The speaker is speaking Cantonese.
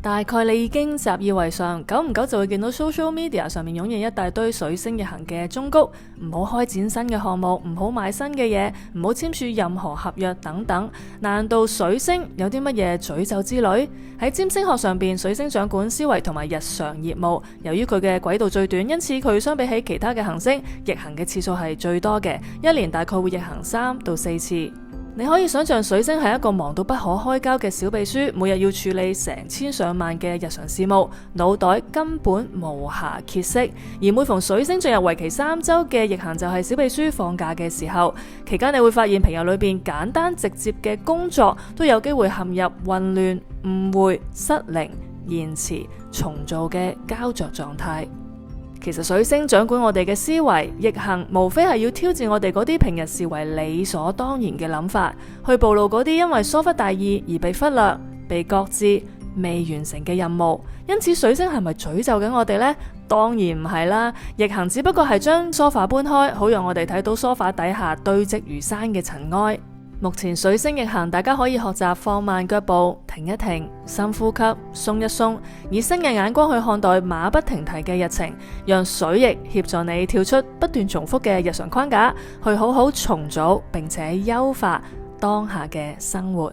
大概你已經習以為常，久唔久就會見到 social media 上面湧現一大堆水星逆行嘅忠告，唔好開展新嘅項目，唔好買新嘅嘢，唔好簽署任何合約等等。難道水星有啲乜嘢詛咒之類？喺占星學上邊，水星掌管思維同埋日常業務，由於佢嘅軌道最短，因此佢相比起其他嘅行星，逆行嘅次數係最多嘅，一年大概會逆行3到4次。你可以想象水星係一個忙到不可開交嘅小秘書，每日要處理成千上萬嘅日常事務，腦袋根本無暇歇息。而每逢水星進入為期3周嘅逆行，就係小秘書放假嘅時候。期間你會發現平日裏邊簡單直接嘅工作都有機會陷入混亂、誤會、失靈、延遲、重做嘅膠着狀態。其實水星掌管我哋嘅思維，逆行無非係要挑戰我哋嗰啲平日視為理所當然嘅諗法，去暴露嗰啲因為疏忽大意而被忽略、被擱置、未完成嘅任務。因此水星係咪詛咒緊我哋呢？當然唔係啦，逆行只不過係將梳化搬開，好讓我哋睇到梳化底下堆積如山嘅塵埃。目前水星逆行，大家可以學習放慢腳步，停一停，深呼吸，鬆一鬆，以新嘅眼光去看待馬不停蹄嘅日程，讓水逆協助你跳出不斷重複嘅日常框架，去好好重組並且優化當下嘅生活。